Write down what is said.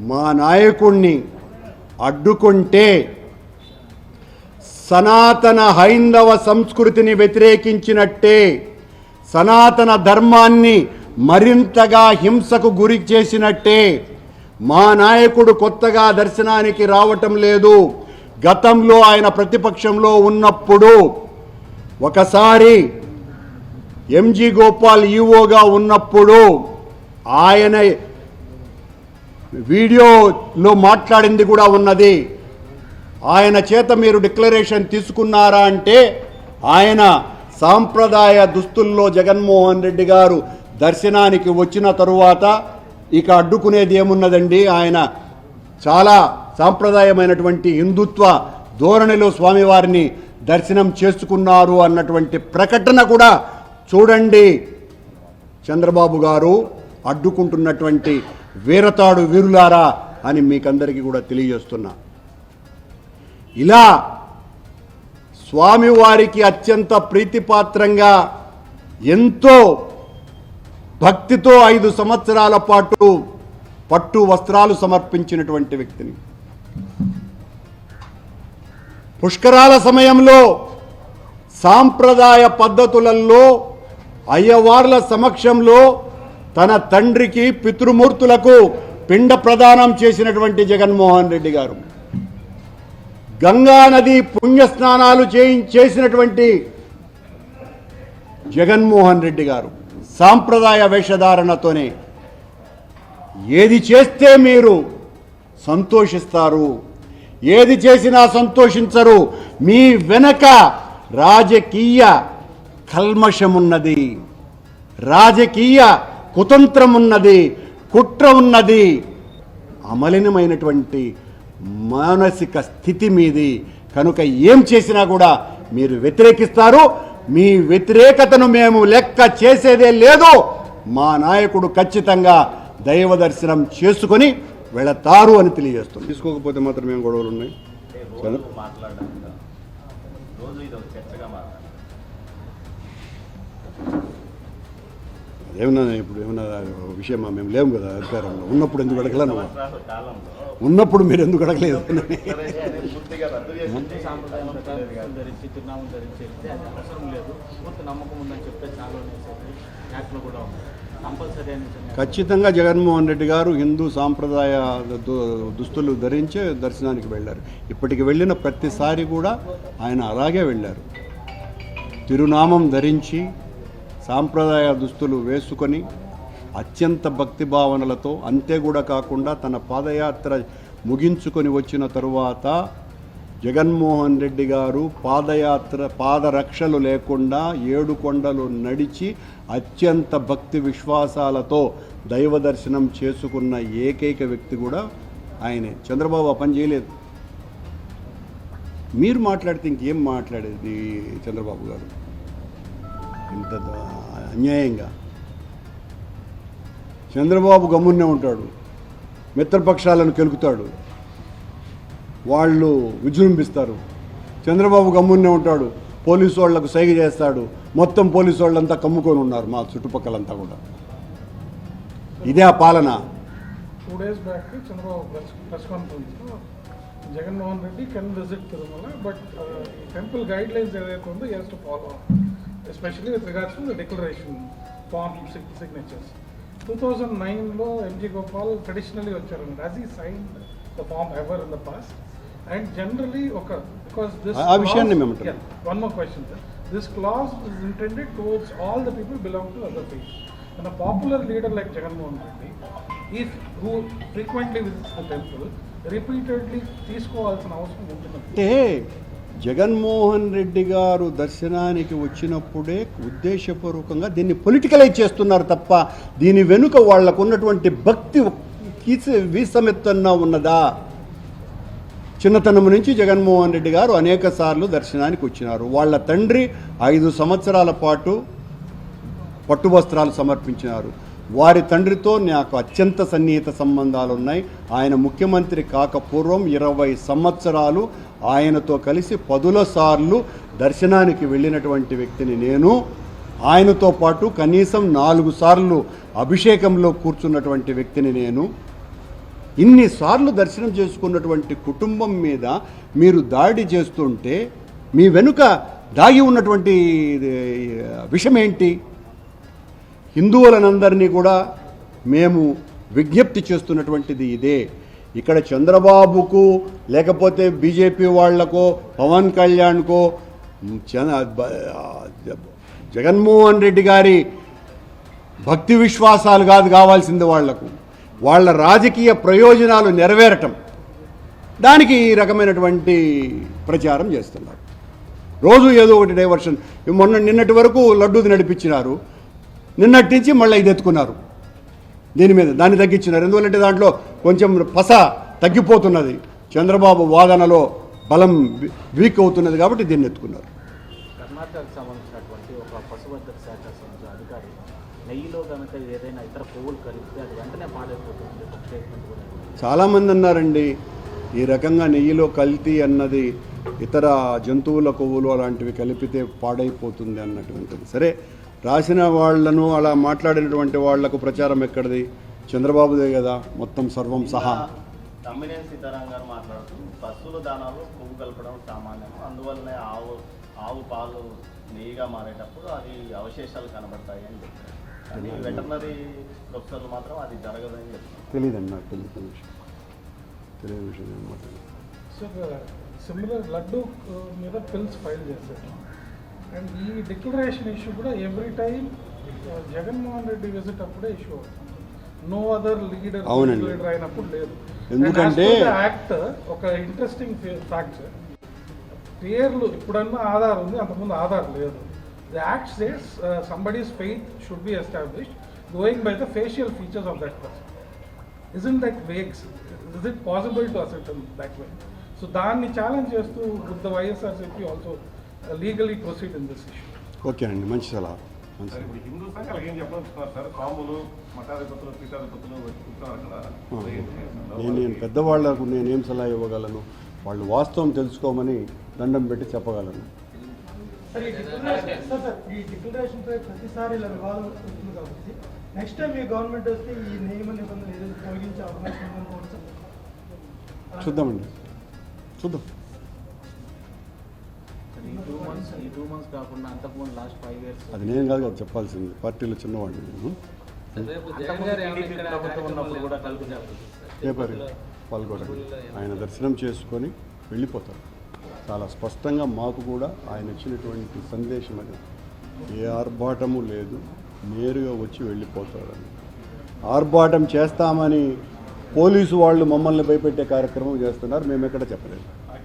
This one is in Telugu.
మా నాయకుణ్ణి అడ్డుకుంటే సనాతన హైందవ సంస్కృతిని వ్యతిరేకించినట్టే, సనాతన ధర్మాన్ని మరింతగా హింసకు గురి చేసినట్టే. మా నాయకుడు కొత్తగా దర్శనానికి రావటం లేదు. గతంలో ఆయన ప్రతిపక్షంలో ఉన్నప్పుడు ఒకసారి ఎంజీ గోపాల్ ఈఓగా ఉన్నప్పుడు ఆయన వీడియోలో మాట్లాడింది కూడా ఉన్నది. ఆయన చేత మీరు డిక్లరేషన్ తీసుకున్నారా అంటే ఆయన సాంప్రదాయ దుస్తుల్లో జగన్మోహన్ రెడ్డి గారు దర్శనానికి వచ్చిన తరువాత ఇక అడ్డుకునేది ఏమున్నదండి? ఆయన చాలా సాంప్రదాయమైనటువంటి హిందుత్వ ధోరణిలో స్వామివారిని దర్శనం చేసుకున్నారు అన్నటువంటి ప్రకటన కూడా చూడండి. చంద్రబాబు గారు అడ్డుకుంటున్నటువంటి వీరతాడు వీరులారా అని మీకందరికీ కూడా తెలియజేస్తున్నా. ఇలా స్వామివారికి అత్యంత ప్రీతిపాత్రంగా ఎంతో భక్తితో 5 సంవత్సరాల పాటు పట్టు వస్త్రాలు సమర్పించినటువంటి వ్యక్తిని పుష్కరాల సమయంలో సాంప్రదాయ పద్ధతులలో అయ్యవార్ల సమక్షంలో తన తండ్రికి పితృమూర్తులకు పిండ ప్రదానం చేసినటువంటి జగన్మోహన్ రెడ్డి గారు, గంగా నది పుణ్యస్నానాలు చేసినటువంటి జగన్మోహన్ రెడ్డి గారు సాంప్రదాయ వేషధారణతోనే ఏది చేస్తే మీరు సంతోషిస్తారు, ఏది చేసినా సంతోషించరు. మీ వెనక రాజకీయ కల్మషమున్నది, రాజకీయ కుతంత్రం ఉన్నది, కుట్ర ఉన్నది, అమలినమైనటువంటి మానసిక స్థితి మీది. కనుక ఏం చేసినా కూడా మీరు వ్యతిరేకిస్తారు. మీ వ్యతిరేకతను మేము లెక్క చేసేదే లేదు. మా నాయకుడు ఖచ్చితంగా దైవ దర్శనం చేసుకొని వెళతారు అని తెలియజేస్తున్నాం. తీసుకోకపోతే మాత్రం ఏం గొడవలు ఉన్నాయి? ఏమన్నా ఇప్పుడు ఏమన్నా విషయమా? మేము లేము కదా అధికారంలో. ఉన్నప్పుడు ఎందుకు అడగలను? ఉన్నప్పుడు మీరు ఎందుకు అడగలేదు? ఖచ్చితంగా జగన్మోహన్ రెడ్డి గారు హిందూ సాంప్రదాయ దుస్తులు ధరించే దర్శనానికి వెళ్ళారు. ఇప్పటికి వెళ్ళిన ప్రతిసారి కూడా ఆయన అలాగే వెళ్ళారు. తిరునామం ధరించి సాంప్రదాయ దుస్తులు వేసుకొని అత్యంత భక్తి భావనలతో, అంతే కూడా కాకుండా తన పాదయాత్ర ముగించుకొని వచ్చిన తరువాత జగన్మోహన్ రెడ్డి గారు పాదరక్షలు లేకుండా 7 కొండలు నడిచి అత్యంత భక్తి విశ్వాసాలతో దైవ దర్శనం చేసుకున్న ఏకైక వ్యక్తి కూడా ఆయనే. చంద్రబాబు ఆ పని చేయలేదు. మీరు మాట్లాడితే ఇంకేం మాట్లాడేది చంద్రబాబు గారు? ఇంత అన్యాయంగా చంద్రబాబు గమ్మునే ఉంటాడు, మిత్రపక్షాలను కెలుకుతాడు, వాళ్ళు విజృంభిస్తారు. చంద్రబాబు గమ్మునే ఉంటాడు, పోలీసు వాళ్లకు సైగ చేస్తాడు. మొత్తం పోలీసు వాళ్ళంతా కమ్ముకొని ఉన్నారు మా చుట్టుపక్కలంతా కూడా. ఇదే ఆ పాలన. 2 days బ్యాక్ చంద్రబాబు ప్రెస్ కాన్ఫరెన్స్లో Jaganmohan Reddy can visit Tirumala, but temple guidelines ఏదైతే ఉందో he has to follow, especially with regards to the declaration form signatures. 2009లో ఎంజీ గోపాల్ ట్రెడిషనల్లీ వచ్చారు. Has he signed the form ever in the past? And generally because this one more question, sir. This clause is intended towards all the people belong to other faiths. And a popular leader like Jagannath Reddy, who frequently visits the temple, repeatedly తీసుకోవాల్సిన అవసరం ఉంటుంది. జగన్మోహన్ రెడ్డి గారు దర్శనానికి వచ్చినప్పుడే ఉద్దేశపూర్వకంగా దీన్ని పొలిటికలైజ్ చేస్తున్నారు తప్ప దీని వెనుక వాళ్లకు ఉన్నటువంటి భక్తి వీసమెత్తన్నా ఉన్నదా? చిన్నతనం నుంచి జగన్మోహన్ రెడ్డి గారు అనేక సార్లు దర్శనానికి వచ్చినారు. వాళ్ళ తండ్రి 5 సంవత్సరాల పాటు పట్టు వస్త్రాలు సమర్పించినారు. వారి తండ్రితో నాకు అత్యంత సన్నిహిత సంబంధాలు ఉన్నాయి. ఆయన ముఖ్యమంత్రి కాకపూర్వం 20 సంవత్సరాలు ఆయనతో కలిసి 10 సార్లు దర్శనానికి వెళ్ళినటువంటి వ్యక్తిని నేను. ఆయనతో పాటు కనీసం 4 సార్లు అభిషేకంలో కూర్చున్నటువంటి వ్యక్తిని నేను. ఇన్నిసార్లు దర్శనం చేసుకున్నటువంటి కుటుంబం మీద మీరు దాడి చేస్తుంటే మీ వెనుక దాగి ఉన్నటువంటి విషయం ఏంటి? హిందువులనందరినీ కూడా మేము విజ్ఞప్తి చేస్తున్నటువంటిది ఇదే. ఇక్కడ చంద్రబాబుకు లేకపోతే బీజేపీ వాళ్లకో పవన్ కళ్యాణ్కో జగన్మోహన్ రెడ్డి గారి భక్తి విశ్వాసాలు కాదు కావాల్సింది వాళ్లకు, వాళ్ళ రాజకీయ ప్రయోజనాలు నెరవేరటం. దానికి ఈ రకమైనటువంటి ప్రచారం చేస్తున్నారు. రోజు ఏదో ఒకటి డైవర్షన్. నిన్నటి వరకు లడ్డూది నడిపించినారు, నిన్నటి నుంచి మళ్ళీ ఇది ఎత్తుకున్నారు, దాన్ని తగ్గించినారు. ఎందువల్లంటే దాంట్లో కొంచెం పస తగ్గిపోతున్నది, చంద్రబాబు వాదనలో బలం వీక్ అవుతున్నది కాబట్టి దీన్ని ఎత్తుకున్నారు. కర్ణాటకకు సంబంధించినటువంటి ఒక పశువైద్య శాఖ సంబంధించిన అధికారి నెయ్యిలో కనుక ఏదైనా ఇతర పువ్వులు కలిపితే అది వెంటనే పాడైపోతుంది ఒక స్టేట్మెంట్ కూడా. చాలామంది అన్నారండి ఈ రకంగా నెయ్యిలో కల్తీ అన్నది ఇతర జంతువుల కొవ్వులు అలాంటివి కలిపితే పాడైపోతుంది అన్నటువంటిది. సరే, రాసిన వాళ్లను అలా మాట్లాడినటువంటి వాళ్లకు ప్రచారం ఎక్కడిది? చంద్రబాబుదే కదా మొత్తం సర్వం సహా. తమ్మినేని సీతారాం గారు మాట్లాడుతూ పశువుల దానాలు కొవ్వు కలపడం సామాన్యం, అందువల్లనే ఆవు పాలు నెయ్యిగా మారేటప్పుడు అది అవశేషాలు కనబడతాయి అని చెప్పారు. కానీ వెటర్నరీ ప్రొఫెసర్లు మాత్రం అది జరగదని చెప్తారు. తెలియదండి, నాకు తెలియని విషయం అనమాట. సార్, సిమిలర్ లడ్డు మీద పిల్స్ ఫైల్ చేశారు. అండ్ ఈ డిక్లరేషన్ ఇష్యూ కూడా every time Jaganmohan Reddy visit అప్పుడే ఇష్యూ అవుతుంది. నో అదర్ లీడర్ అయినప్పుడు లేదు. ఎందుకంటే యాక్ట్ ఒక ఇంట్రెస్టింగ్ ఫ్యాక్ట్, పేర్లు ఇప్పుడన్నా ఆధార్ ఉంది, అంతకుముందు ఆధార్ లేదు. The act says somebody's faith should be established going by the facial features of that person. Isn't that vague? Is it possible to ascertain that way? So దాన్ని ఛాలెంజ్ చేస్తూ with the YSRCP also legally proceed in this issue. ఓకేనండి, మంచి సలహా. ఇప్పుడు హిందూ సంఘాలు ఏం చెప్పాలనుకున్నారు సార్? స్వాములు, మఠాధిపతులు, పీఠాధిపతులు కూర్చున్నారు అక్కడ. నేను పెద్దవాళ్లకు నేనేం సలహా ఇవ్వగలను? వాళ్ళు వాస్తవం తెలుసుకోమని దండం పెట్టి చెప్పగలను. ఈ డిక్లరేషన్ పై ప్రతిసారి ఇలా వివాదం వస్తుంది కాబట్టి నెక్స్ట్ టైం ఈ గవర్నమెంట్ వస్తే ఈ నియమ నిబంధనలు ఏదైతే తొలగించే అవకాశం ఉందనుకోవచ్చు. చూద్దామండి, చూద్దాం. ఈ 2 months కాకుండా అంతకుముందు లాస్ట్ 5 years అది నేను కాదు కదా చెప్పాల్సింది, పార్టీలో చిన్నవాడిని నేను. ప్రభుత్వం ఉన్నప్పుడు కూడా కలుగుతారు. పేపర్ పాల్గొనండి, ఆయన దర్శనం చేసుకొని వెళ్ళిపోతారు. చాలా స్పష్టంగా మాకు కూడా ఆయన ఇచ్చినటువంటి సందేశం అది, ఏ ఆర్భాటము లేదు, నేరుగా వచ్చి వెళ్ళిపోతారని. ఆర్భాటం చేస్తామని పోలీసు వాళ్ళు మమ్మల్ని భయపెట్టే కార్యక్రమం చేస్తున్నారు, మేము ఎక్కడ చెప్పలేదు.